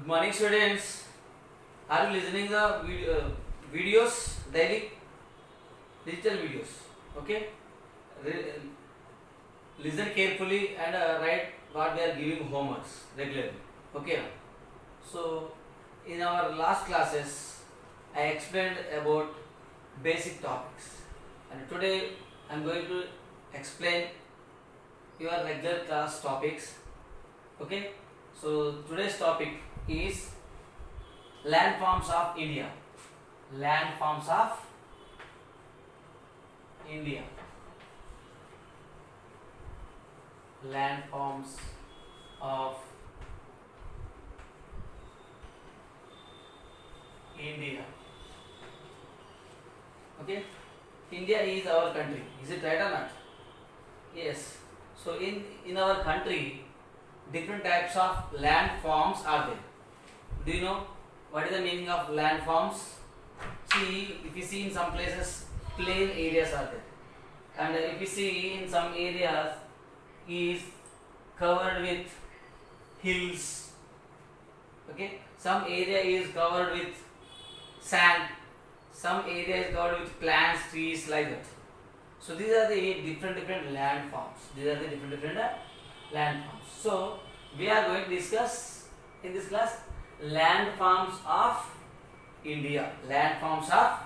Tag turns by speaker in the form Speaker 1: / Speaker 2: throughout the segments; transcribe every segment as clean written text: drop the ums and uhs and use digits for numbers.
Speaker 1: Good morning, students. Are you listening the videos daily? Digital videos. Okay. Listen carefully and write what we are giving homeworks regularly. Okay. So, in our last classes, I explained about basic topics, and today I am going to explain your regular class topics. Okay. So today's topic is landforms of India. Landforms of India. Landforms of India. Okay. India is our country. Is it right or not? Yes. So in our country, different types of landforms are there. Do you know what is the meaning of landforms? See, if you see in some places, plain areas are there, and if you see in some areas is covered with hills. Okay, some area is covered with sand, some area is covered with plants, trees, like that. So these are the different landforms. These are the different landforms. So we are going to discuss in this class landforms of India. Landforms of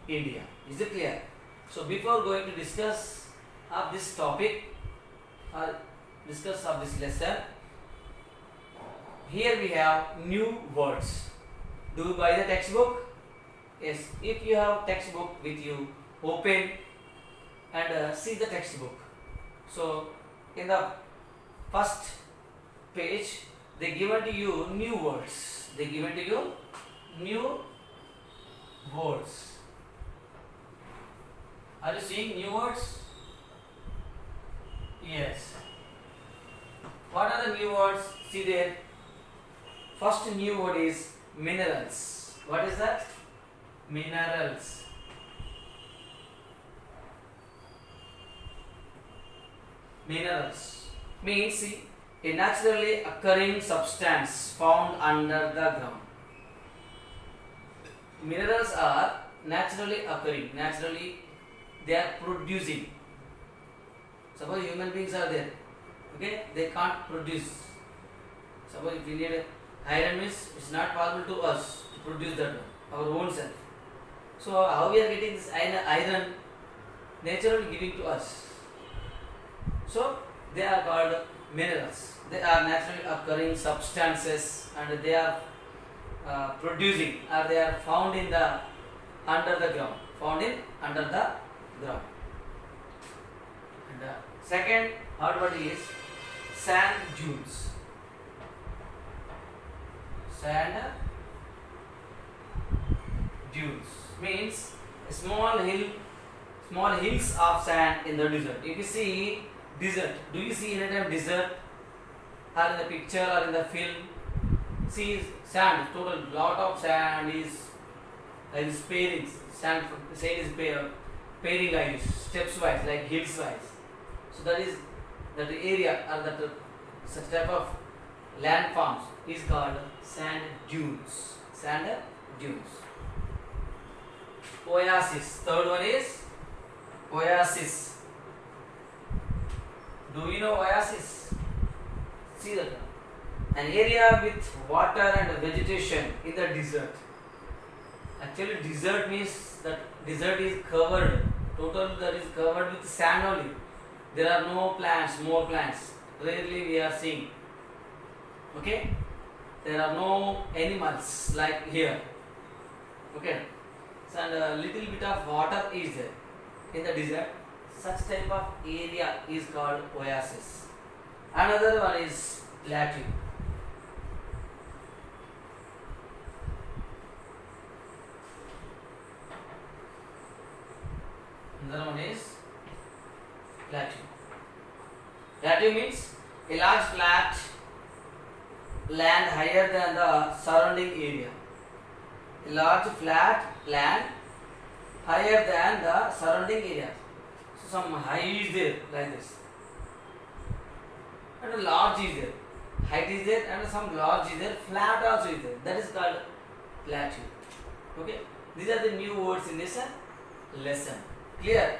Speaker 1: India. Is it clear? So before going to discuss of this topic or discuss of this lesson, here we have new words. Do you buy the textbook? Yes. If you have textbook with you, open and see the textbook. So in the first page, they given to you new words. They given to you new words. Are you seeing new words? Yes. What are the new words? See there. First new word is minerals. What is that? Minerals. Minerals means see, a naturally occurring substance found under the ground. Minerals are naturally occurring. Naturally, they are producing. Suppose human beings are there. Okay, they can't produce. Suppose if we need iron, means it's not possible to us to produce that one, our own self. So how we are getting this iron? Nature giving to us. So they are called minerals. They are naturally occurring substances, and they are producing, or they are found in the under the ground. Found in under the ground. And the second hard word is sand dunes. Sand dunes means a small hills of sand in the desert. If you see desert, do you see any time desert or in the picture or in the film? See sand, total lot of sand is like this pairing. Sand is pairing like this, steps wise, like hills wise. So that area or that such type of landforms is called sand dunes. Sand dunes. Oasis. Third one is oasis. Do you know oasis? See that one. An area with water and vegetation in the desert. Actually, desert means that desert is covered. Total that is covered with sand only. There are no plants, more plants. Rarely we are seeing. Okay? There are no animals like here. Okay? So, and a little bit of water is there in the desert. Such type of area is called oasis. Another one is plateau. Another one is plateau. Plateau means a large flat land higher than the surrounding area. A large flat land higher than the surrounding area. So some high is there like this, and a large is there. height is there and some large is there, flat also is there. That is called plateau. Okay, these are the new words in this lesson. Clear?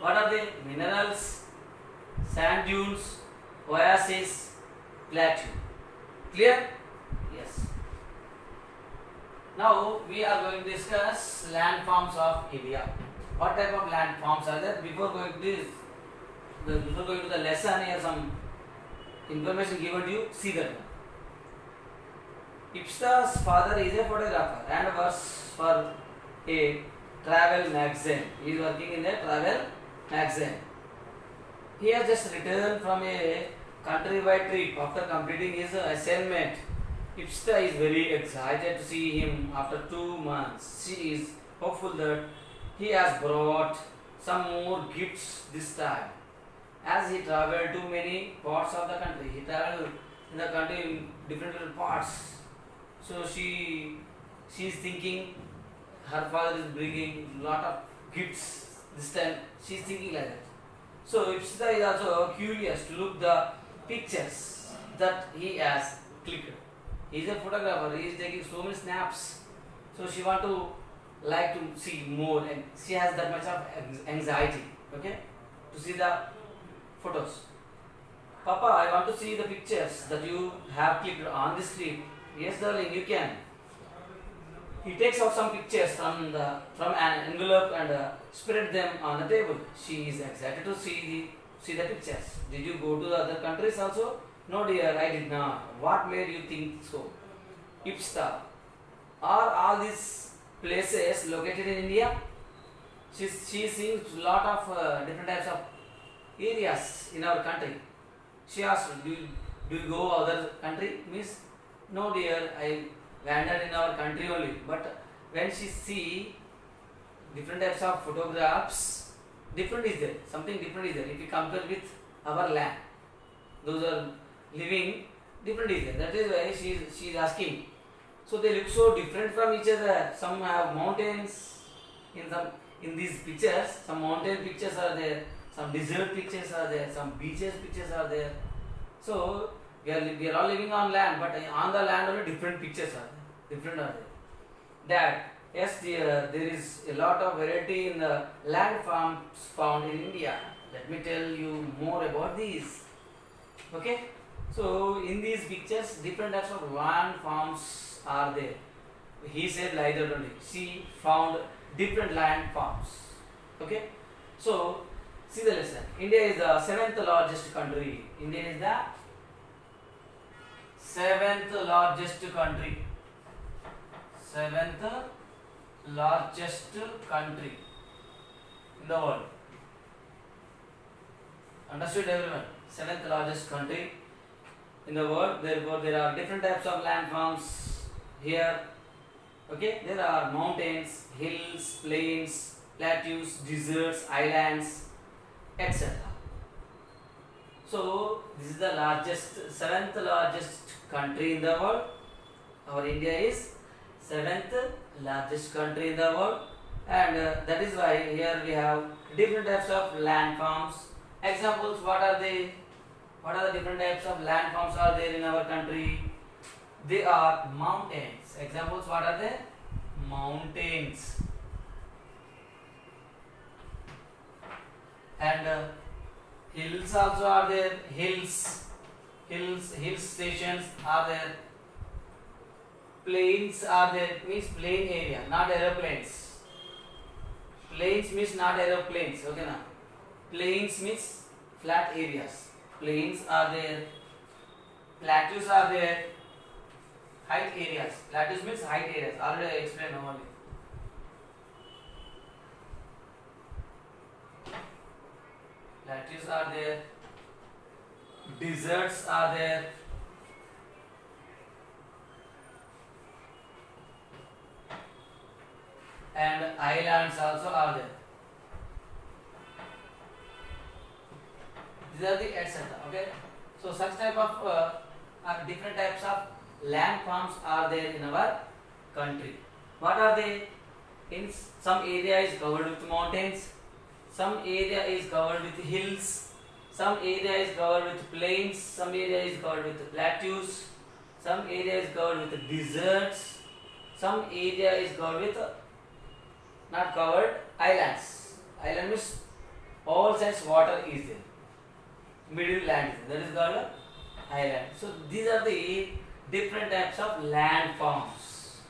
Speaker 1: What are they? Minerals, sand dunes, oasis, plateau. Clear? Yes. Now we are going to discuss landforms of India. What type of landforms are there? Before going to the lesson, here some information given to you. See that one. Ipsa's father is a photographer and works for a travel magazine. He is working in a travel magazine. He has just returned from a countrywide trip after completing his assignment. Ipsa is very excited to see him after 2 months. She is hopeful that he has brought some more gifts this time. As he travelled to many parts of the country, he travelled in the country in different parts. So she is thinking her father is bringing lot of gifts this time. She is thinking like that. So Ipsita is also curious to look the pictures that he has clicked. He is a photographer. He is taking so many snaps. So she want to like to see more, and she has that much of anxiety. Okay, to see the photos. Papa, I want to see the pictures that you have clicked on this trip. Yes, darling, you can. He takes out some pictures from an envelope and spread them on the table. She is excited to see the pictures. Did you go to the other countries also? No, dear, I did not. What made you think so? Ipsta. Are all these places located in India? She sees a lot of different types of areas in our country. She asked, do you go other country? Means, no, dear, I landed in our country only. But when she see different types of photographs, different is there. Something different is there. If you compare with our land, those are living, different is there. That is why she is asking. So they look so different from each other. Some have mountains in these pictures. Some mountain pictures are there. Some desert pictures are there. Some beaches pictures are there. So we are all living on land, but on the land only different pictures are there. Different are there. Dad, yes dear, there is a lot of variety in the landforms found in India. Let me tell you more about these. Okay? So in these pictures, different types of landforms are there. He said like that only. She found different landforms. Okay? So see the lesson. India is the 7th largest country. India is the 7th largest country. 7th largest country in the world. Understood everyone? 7th largest country in the world. Therefore, there are different types of landforms here. Okay, there are mountains, hills, plains, plateaus, deserts, islands, etc. So this is the largest, 7th largest country in the world. Our India is 7th largest country in the world, and that is why here we have different types of landforms. Examples, what are they? What are the different types of landforms are there in our country? They are mountains. Examples, what are they? Mountains. And hills also are there. Hill stations are there. Plains are there. Means plain area, not aeroplanes. Plains means not aeroplanes. Okay, now. Plains means flat areas. Plains are there. Plateaus are there. Height areas. Plateaus means height areas. Already I explained normally. Plateaus are there. Deserts are there. And islands also are there. These are the etc. Okay. So such type of different types of landforms are there in our country. What are they? In some area is covered with mountains, some area is covered with hills, Some area is covered with plains, some area is covered with plateaus, some area is covered with deserts, some area is covered with not covered islands. Island means all sides water is there. Middle land is there. That is called island. So these are the different types of land forms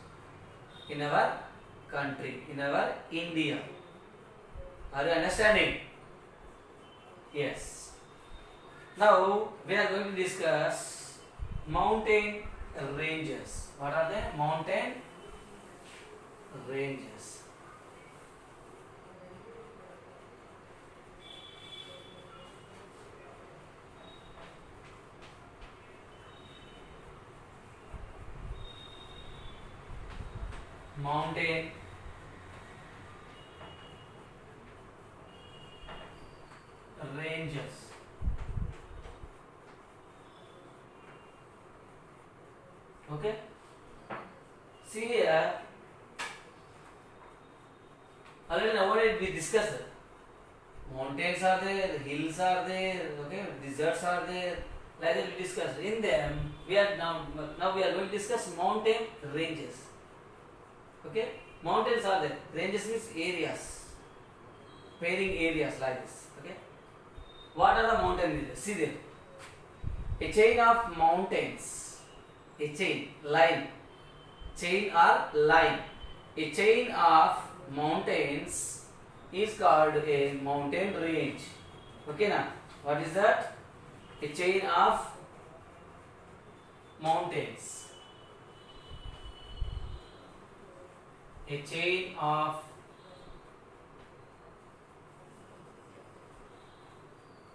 Speaker 1: in our country, in our India. Are you understanding? Yes. Now we are going to discuss mountain ranges. What are they? Mountain ranges. Mountain ranges. Okay. See here. Already nowadays we discussed. Mountains are there, hills are there, okay, deserts are there. Like that we discussed. In them, we are now we are going to discuss mountain ranges. Okay, mountains are there. Ranges means areas, pairing areas like this. Okay, what are the mountain ranges? See there, a chain of mountains, a chain, line, chain or line, a chain of mountains is called a mountain range. Okay, now what is that? A chain of mountains. A chain of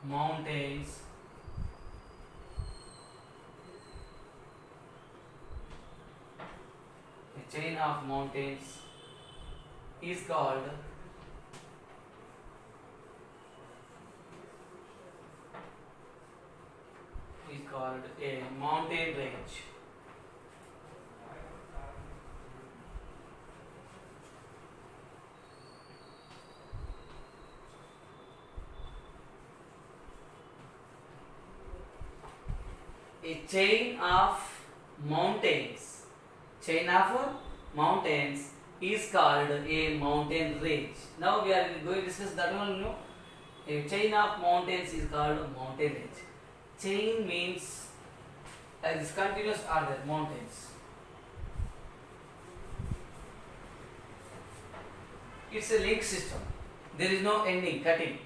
Speaker 1: mountains is called a mountain range. A chain of mountains is called a mountain range. Now we are going to discuss that one. No? A chain of mountains is called a mountain range. Chain means like this continuous order mountains. It's a link system. There is no ending, cutting.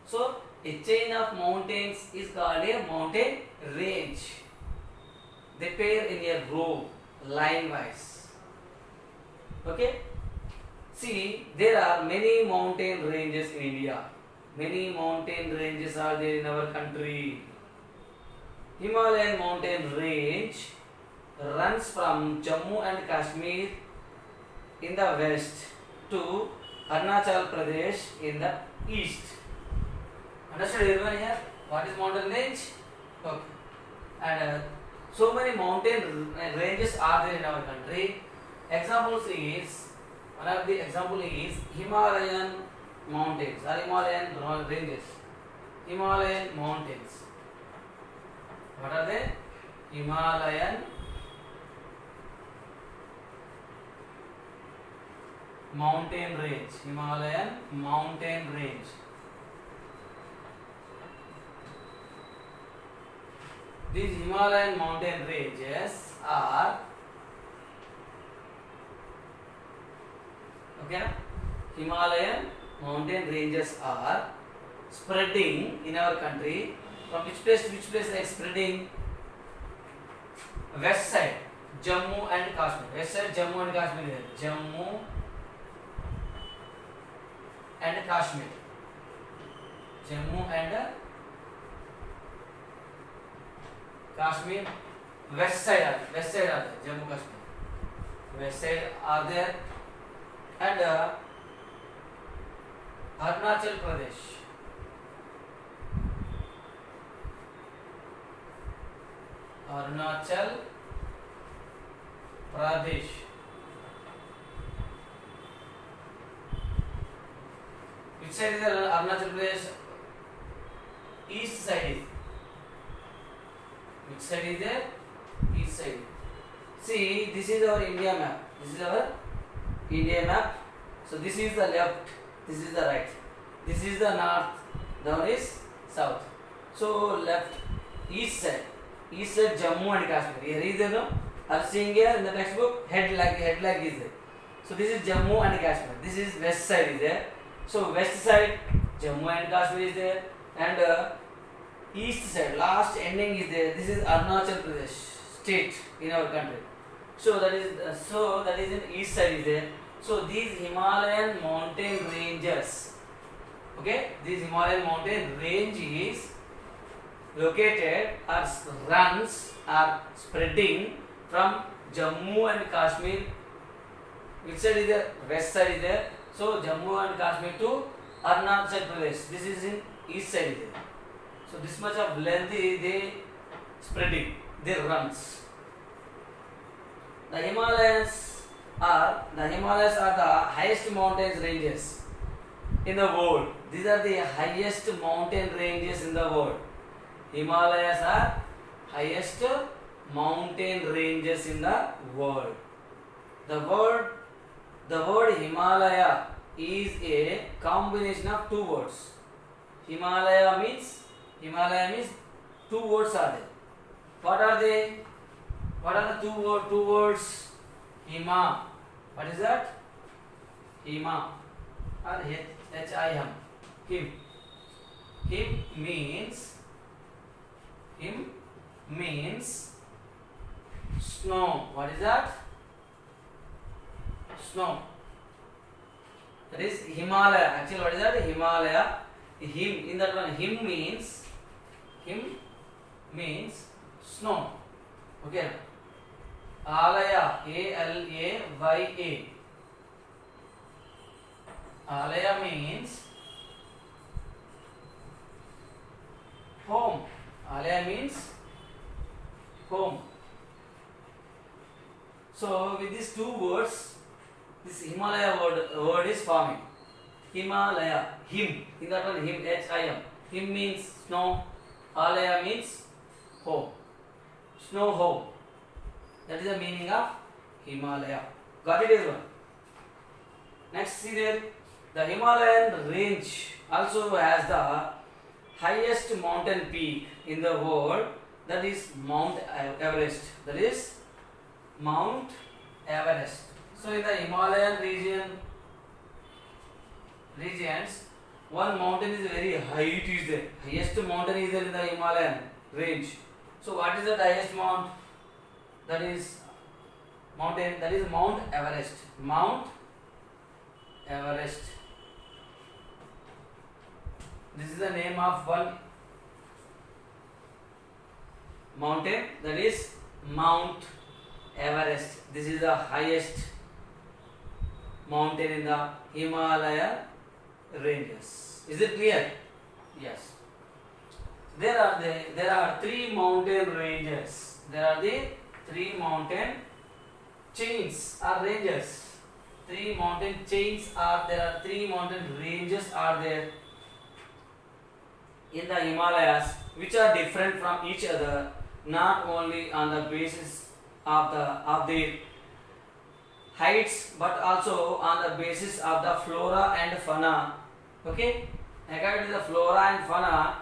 Speaker 1: So a chain of mountains is called a mountain range. They pair in a row, line wise. Okay. See, there are many mountain ranges in India. Many mountain ranges are there in our country. Himalayan mountain range runs from Jammu and Kashmir in the west to Arunachal Pradesh in the east. Understood everyone here? What is mountain range? Okay. And so many mountain ranges are there in our country. Examples is, one of the example is Himalayan mountains or Himalayan ranges. Himalayan mountains. What are they? Himalayan mountain range. Himalayan mountain range. These Himalayan mountain ranges are Himalayan mountain ranges are spreading in our country. From which place to which place they are spreading? West side, Jammu and Kashmir. West side, Jammu and Kashmir. Jammu and Kashmir. Jammu and Kashmir. West side are there. Jammu Kashmir. West side are there. And Arunachal Pradesh. Arunachal Pradesh. Which side is Arunachal Pradesh? east side is. Which side is there? East side. See, this is our India map. This is our India map. So this is the left, this is the right. This is the north, down is south. So left, east side Jammu and Kashmir. Here is there no? Are seeing here in the textbook head like is there. So this is Jammu and Kashmir. This is west side is there. So west side Jammu and Kashmir is there, and east side last ending is there. This is Arunachal Pradesh state in our country. So that is in east side is there. So these Himalayan mountain ranges, okay, this Himalayan mountain range is located or runs or spreading from Jammu and Kashmir. Which side is there? West side is there. So Jammu and Kashmir to Arunachal Pradesh. This is in east side is there. So this much of length is they spreading, they runs. The Himalayas are the highest mountain ranges in the world. These are the highest mountain ranges in the world. Himalayas are highest mountain ranges in the world. The word Himalaya is a combination of two words. Himalaya means two words are there. What are they? What are the two words? Hima. What is that? Hima or H-I-M. Him. Him means snow. What is that? Snow. That is Himalaya. Actually, what is that? Himalaya. Him. In that one, him means snow. Okay. Alaya. A-L-A-Y-A. Alaya means home. Alaya means home. So with these two words, this Himalaya word is forming. Himalaya, him. In that one, him, H-I-M. Him means snow. Alaya means home. Snow home. That is the meaning of Himalaya. Got it, everyone? Next, see there. The Himalayan range also has the highest mountain peak in the world. That is Mount Everest. That is Mount Everest. So in the Himalayan regions, one mountain is very high. It is there. Highest mountain is there in the Himalayan range. So what is the highest mount? That is mountain. That is Mount Everest. Mount Everest. This is the name of one mountain. That is Mount Everest. This is the highest mountain in the Himalaya ranges. Is it clear? Yes. There are three mountain ranges. There are the three mountain chains or ranges. Three mountain chains are there. Are three mountain ranges are there in the Himalayas, which are different from each other, not only on the basis of their heights, but also on the basis of the flora and fauna. Okay, according to the flora and fauna,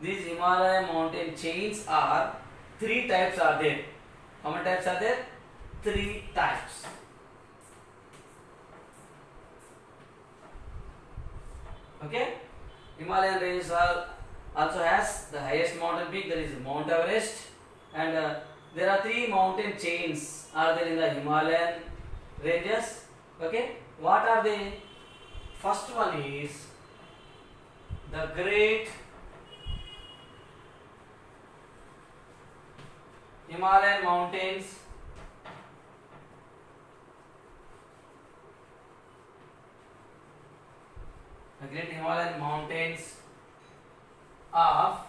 Speaker 1: these Himalayan mountain chains are three types are there. How many types are there? Three types. Okay, Himalayan ranges also has the highest mountain peak, that is Mount Everest, and there are three mountain chains are there in the Himalayan ranges. Okay, what are they? First one is the Great Himalayan mountains. The Great Himalayan mountains are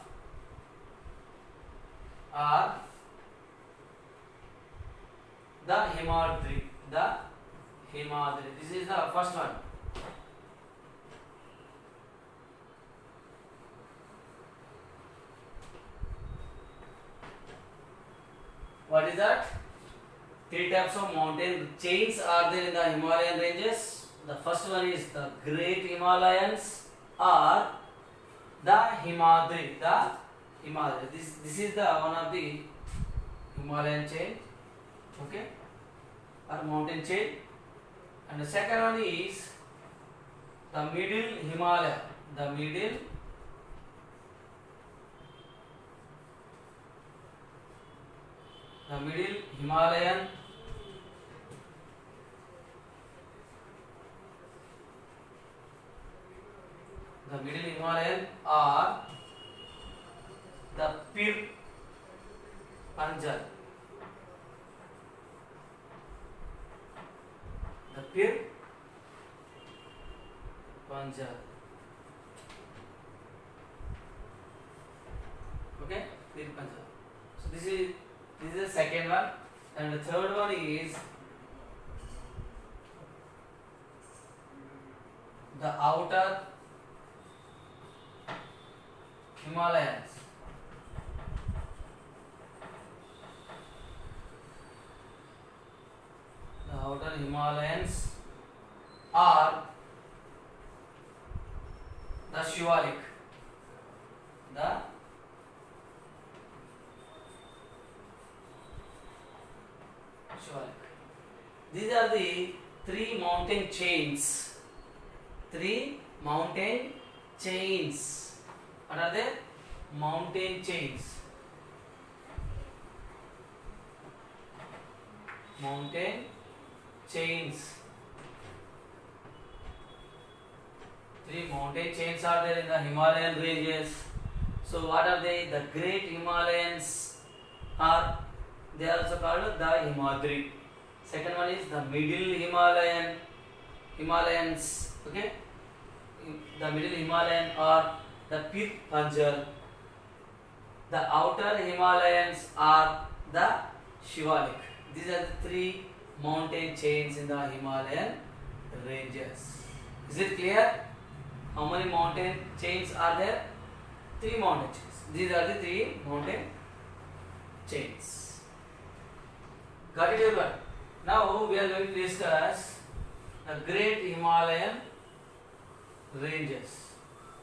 Speaker 1: the Himadri. The Himadri. This is the first one. What is that? Three types of mountain chains are there in the Himalayan ranges. The first one is the Great Himalayas or the Himadri. The Himadri. This is the one of the Himalayan chain. Okay, or mountain chain. And the second one is the Middle Himalaya. The Middle Himalayan or the Pir Panjal. The Pir Panjal. Okay, Pir Panjal. So this is the second one, and the third one is the outer Himalayas. The outer Himalayas are the Shivalik. The Shivalik. These are the three mountain chains. Three mountain chains. What are they? Mountain chains. Mountain chains. Three mountain chains are there in the Himalayan ranges. So what are they? The Great Himalayas are, they are also called the Himadri. Second one is the Middle Himalayans. Okay, the Middle Himalayan or the Pir Panjal. The outer Himalayans are the Shivalik. These are the three mountain chains in the Himalayan ranges. Is it clear? How many mountain chains are there? Three mountain chains. These are the three mountain chains. Got it, everyone? Now we are going to discuss the Great Himalayan ranges.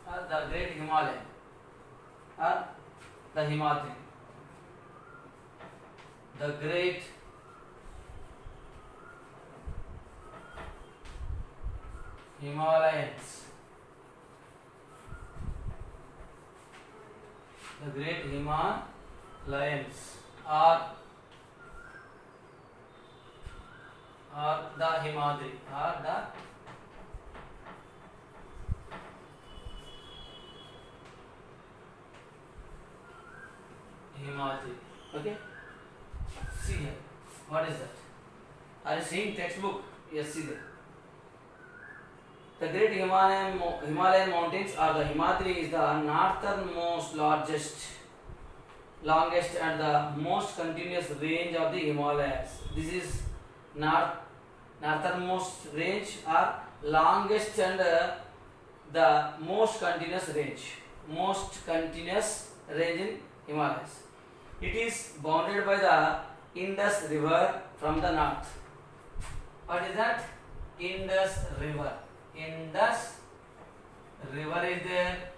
Speaker 1: The Great Himalayan or the Himadri. The Great Himalayas. The Great Himalayas are the Himadri, or the Himadri. Okay. See here. What is that? Are you seeing textbook? Yes, see there. The Great Himalayan mountains or the Himadri is the northernmost, longest and the most continuous range of the Himalayas. This is northernmost range or longest and the most continuous range in Himalayas. It is bounded by the Indus River from the north. What is that? Indus River. Indus River is there.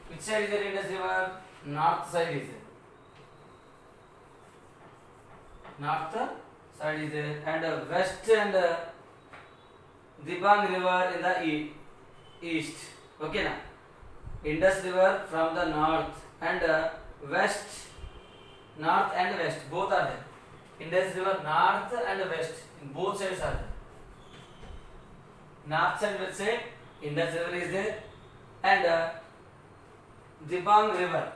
Speaker 1: Which side is there? Indus River? North side is there. North side is there, and west and Dibang River in the east. Okay, now Indus River from the north and west, north and west both are there. Indus River north and west in both sides are there. North side, let's say Indus River is there, and Dibang River.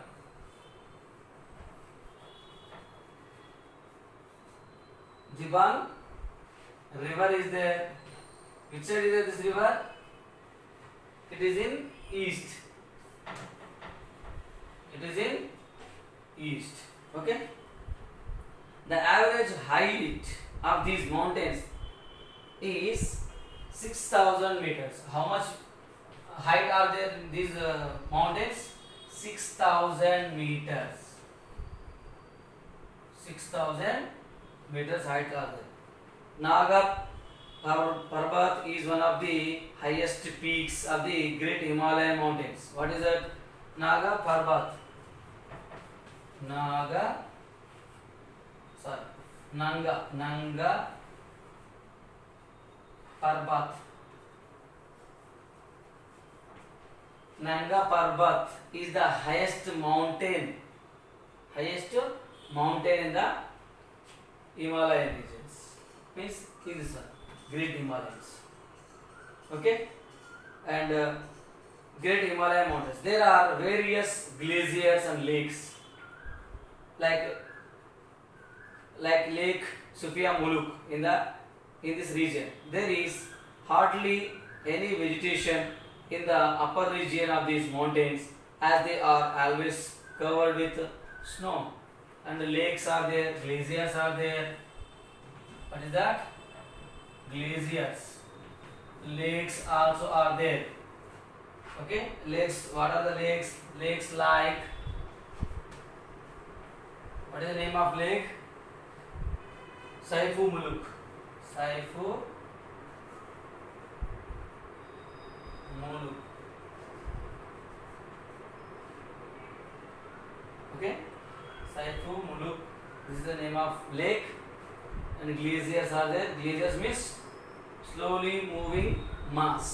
Speaker 1: Dibang River is there. Which side is there, this river? It is in east. It is in east. Okay. The average height of these mountains is 6,000 meters. How much height are there in these mountains? 6,000 meters. 6,000 meters height are there. Naga Parbat is one of the highest peaks of the Great Himalayan mountains. What is that? Naga Parbat. Nanga Parbat. Nanga Parbat is the highest mountain in the Himalayan regions. Means in this one, Great Himalayas. Okay, and Great Himalayan mountains. There are various glaciers and lakes, like Lake Sufia Muluk in this region. There is hardly any vegetation in the upper region of these mountains, as they are always covered with snow. And the lakes are there, glaciers are there. What is that? Glaciers. Lakes also are there. Okay, lakes. What are the lakes? Lakes like, what is the name of lake? Saifu Muluk. Saifu Muluk. Okay, Saifu Muluk. This is the name of lake, and glaciers are there. Glaciers means slowly moving mass.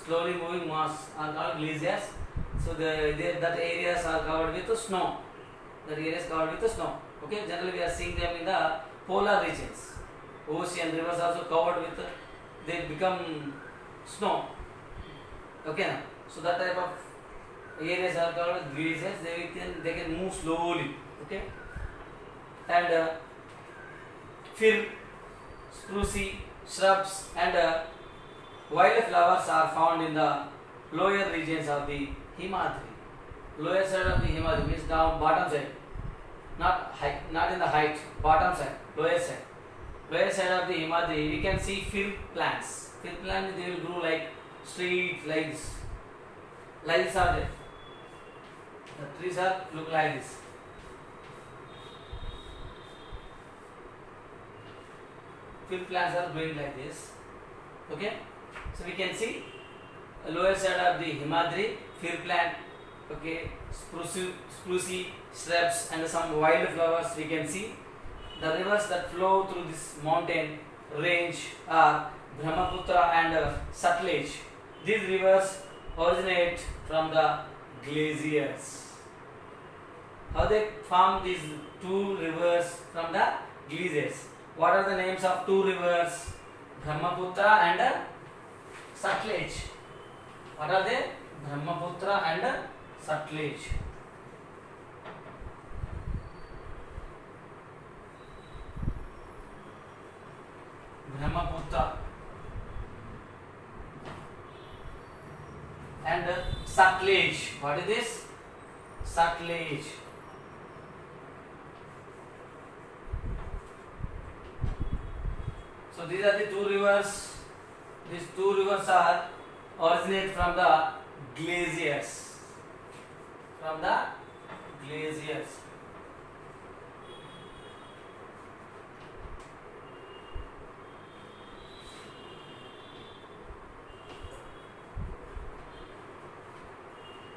Speaker 1: Slowly moving mass are called glaciers. So that areas are covered with snow. That area is covered with snow. Okay, generally we are seeing them in the polar regions. Ocean rivers also covered with, they become snow. Okay, now, so that type of areas are covered with glaciers. They can move slowly. Okay, and fir, spruce, shrubs, and wildflowers are found in the lower regions of the Himadri. Lower side of the Himadri means down bottom side, not in the height, bottom side, lower side. Lower side of the Himadri, we can see fir plants. Fir plants, they will grow like straight like this. Like this are there. The trees are look like this. Fir plants are growing like this. Okay, so we can see lower side of the Himadri, fir plant. Okay, spruce, shrubs, and some wildflowers we can see. The rivers that flow through this mountain range are Brahmaputra and Satluj. These rivers originate from the glaciers. How they form these two rivers from the glaciers? What are the names of two rivers? Brahmaputra and Satluj. What are they? Brahmaputra and Satluj. Brahmaputra and Satluj. What is this? Satluj. So these are the two rivers. These two rivers are originate from the glaciers. From the glaciers.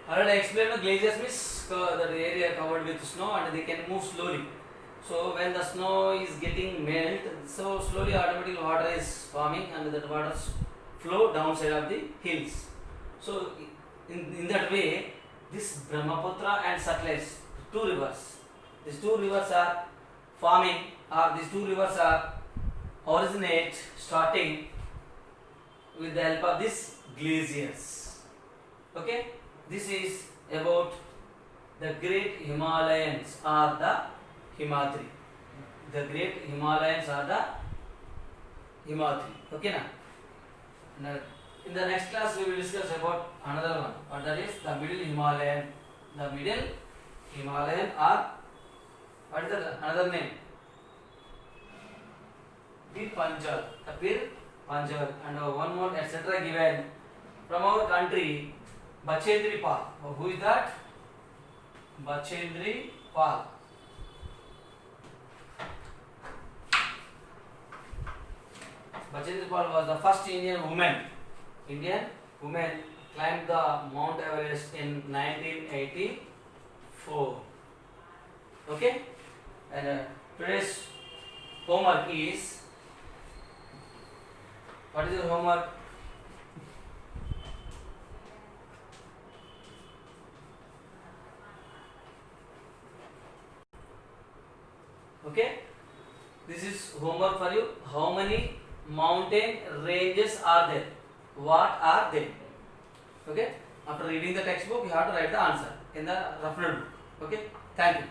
Speaker 1: Already I explained the glaciers means the area covered with snow and they can move slowly. So when the snow is getting melt, so slowly automatically water is forming and that water flow downside of the hills. So in that way, this Brahmaputra and Satluj, two rivers, these two rivers are forming, or these two rivers are originate starting with the help of these glaciers. Okay, this is about the Great Himalayans or the Himadri. The Great Himalayans are the Himadri. Okay, now. Now, in the next class, we will discuss about another one. What that is the Middle Himalayan. The Middle Himalayan, or what is the another name? Pir Panjal. The Pir Panjal, and one more etc. given from our country. Bachendri Pal. Who is that? Bachendri Pal. Bachendri Pal was the first Indian woman. Indian woman climbed the Mount Everest in 1984. Okay, and today's homework is, what is your homework? Okay, this is homework for you. How many mountain ranges are there? What are they? Okay, after reading the textbook, you have to write the answer in the rough notebook. Okay, thank you.